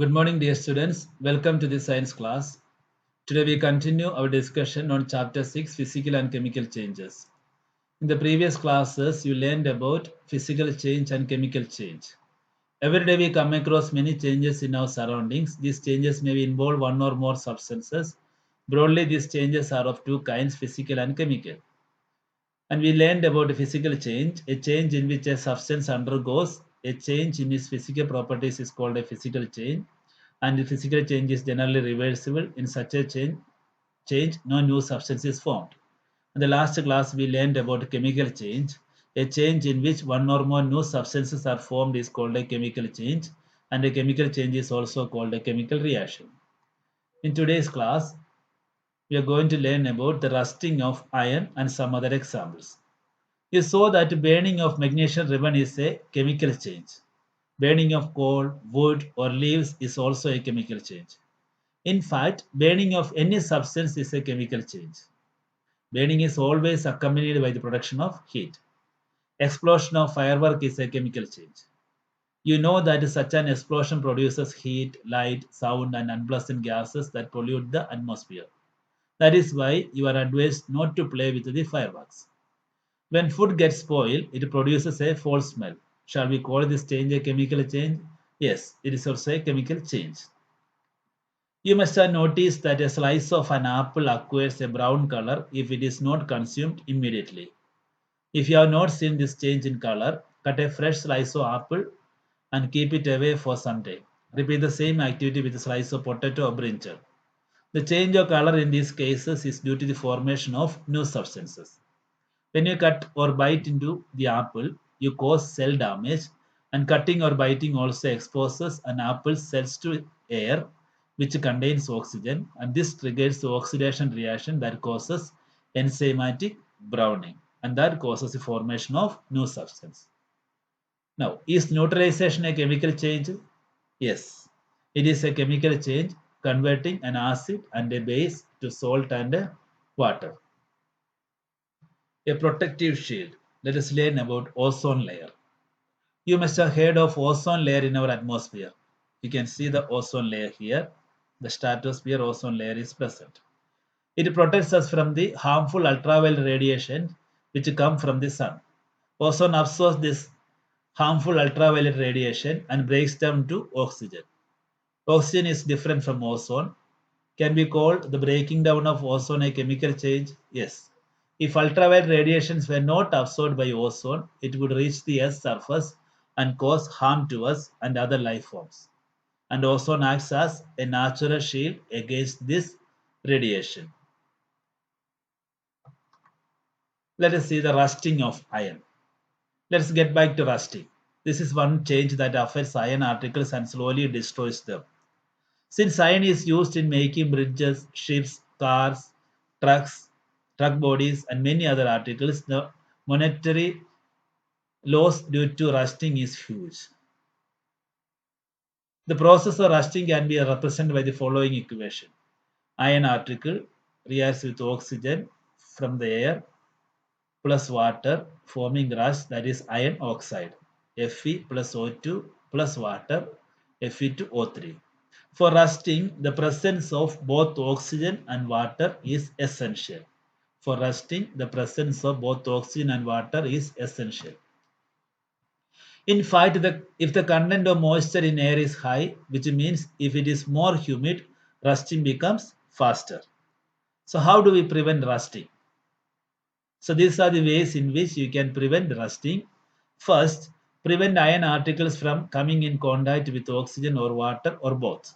Good morning, dear students. Welcome to the science class. Today we continue our discussion on chapter 6, physical and chemical changes. In the previous classes, you learned about physical change and chemical change. Every day we come across many changes in our surroundings. These changes may involve one or more substances. Broadly, these changes are of two kinds, physical and chemical. And we learned about physical change. A change in which a substance undergoes a change in its physical properties is called a physical change. And the physical change is generally reversible. In such a change no new substance is formed. In the last class, we learned about chemical change. A change in which one or more new substances are formed is called a chemical change, and a chemical change is also called a chemical reaction. In today's class, we are going to learn about the rusting of iron and some other examples. You saw that burning of magnesium ribbon is a chemical change. Burning of coal, wood, or leaves is also a chemical change. In fact, burning of any substance is a chemical change. Burning is always accompanied by the production of heat. Explosion of firework is a chemical change. You know that such an explosion produces heat, light, sound, and unpleasant gases that pollute the atmosphere. That is why you are advised not to play with the fireworks. When food gets spoiled, it produces a foul smell. Shall we call this change a chemical change? Yes, it is also a chemical change. You must have noticed that a slice of an apple acquires a brown color if it is not consumed immediately. If you have not seen this change in color, cut a fresh slice of apple and keep it away for some time. Repeat the same activity with a slice of potato or brinjal. The change of color in these cases is due to the formation of new substances. When you cut or bite into the apple, you cause cell damage, and cutting or biting also exposes an apple cells to air which contains oxygen, and this triggers the oxidation reaction that causes enzymatic browning, and that causes the formation of new substance. Now, is neutralization a chemical change? Yes, it is a chemical change converting an acid and a base to salt and water. A protective shield. Let us learn about ozone layer. You must have heard of ozone layer in our atmosphere. You can see the ozone layer here. The stratosphere ozone layer is present. It protects us from the harmful ultraviolet radiation which come from the sun. Ozone absorbs this harmful ultraviolet radiation and breaks down to oxygen. Oxygen is different from ozone. Can be called the breaking down of ozone a chemical change? Yes. If ultraviolet radiations were not absorbed by ozone, it would reach the Earth's surface and cause harm to us and other life forms. And ozone acts as a natural shield against this radiation. Let us see the rusting of iron. Let's get back to rusting. This is one change that affects iron particles and slowly destroys them. Since iron is used in making bridges, ships, cars, trucks, truck bodies, and many other articles, the monetary loss due to rusting is huge. The process of rusting can be represented by the following equation. Iron particle reacts with oxygen from the air plus water forming rust, that is iron oxide, Fe plus O2 plus water, Fe2O3. For rusting, the presence of both oxygen and water is essential. For rusting, the presence of both oxygen and water is essential. In fact, if the content of moisture in air is high, which means if it is more humid, rusting becomes faster. So, how do we prevent rusting? So, these are the ways in which you can prevent rusting. First, prevent iron particles from coming in contact with oxygen or water or both.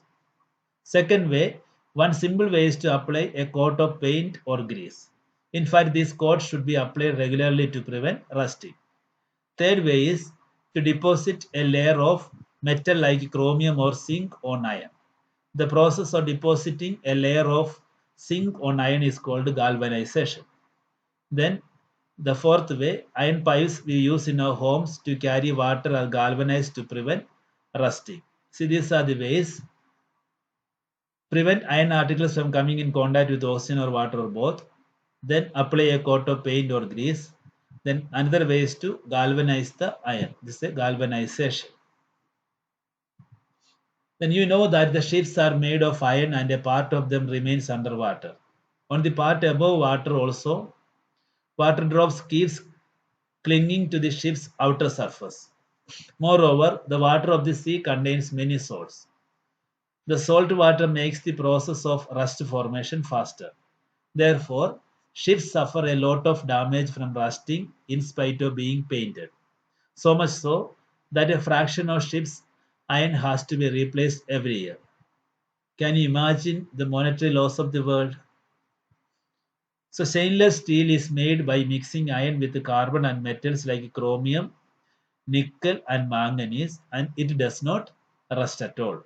Second way, one simple way is to apply a coat of paint or grease. In fact, this coat should be applied regularly to prevent rusting. Third way is to deposit a layer of metal like chromium or zinc on iron. The process of depositing a layer of zinc on iron is called galvanization. Then the fourth way, iron pipes we use in our homes to carry water are galvanized to prevent rusting. See, these are the ways. Prevent iron particles from coming in contact with oxygen or water or both. Then apply a coat of paint or grease. Then another way is to galvanize the iron. This is a galvanization. then you know that the ships are made of iron and a part of them remains underwater. On the part above water also, water drops keeps clinging to the ship's outer surface. Moreover, the water of the sea contains many salts. The salt water makes the process of rust formation faster. Therefore, ships suffer a lot of damage from rusting in spite of being painted. So much so that a fraction of ships' iron has to be replaced every year. Can you imagine the monetary loss of the world? So, stainless steel is made by mixing iron with carbon and metals like chromium, nickel, and manganese, and it does not rust at all.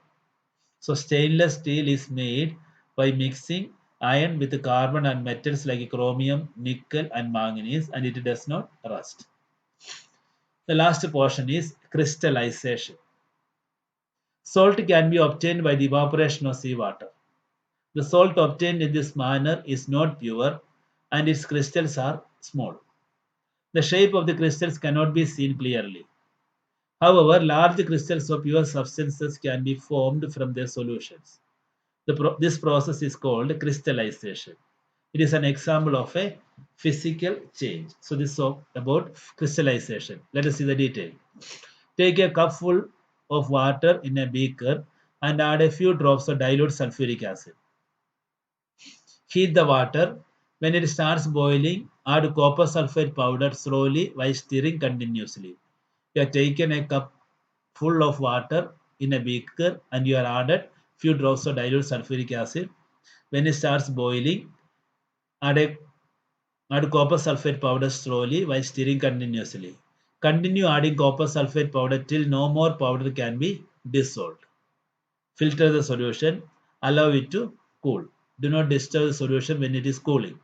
So, stainless steel is made by mixing iron with carbon and metals like chromium, nickel, and manganese, and it does not rust. The last portion is crystallization. Salt can be obtained by the evaporation of seawater. The salt obtained in this manner is not pure and its crystals are small. The shape of the crystals cannot be seen clearly. However, large crystals of pure substances can be formed from their solutions. This process is called crystallization. It is an example of a physical change. So, this is about crystallization. Let us see the detail. Take a cup full of water in a beaker and add a few drops of dilute sulfuric acid. Heat the water. When it starts boiling, add copper sulfate powder slowly while stirring continuously. You have taken a cup full of water in a beaker and you have added few drops of dilute sulfuric acid. When it starts boiling, add a add copper sulfate powder slowly while stirring continuously. Continue adding copper sulfate powder till no more powder can be dissolved. Filter the solution. Allow it to cool. Do not disturb the solution when it is cooling.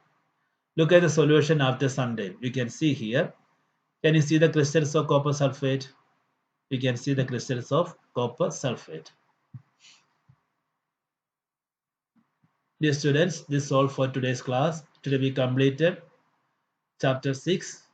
Look at the solution after some time. You can see here. Can you see the crystals of copper sulfate? You can see the crystals of copper sulfate. Dear students, this is all for today's class. Today we completed chapter 6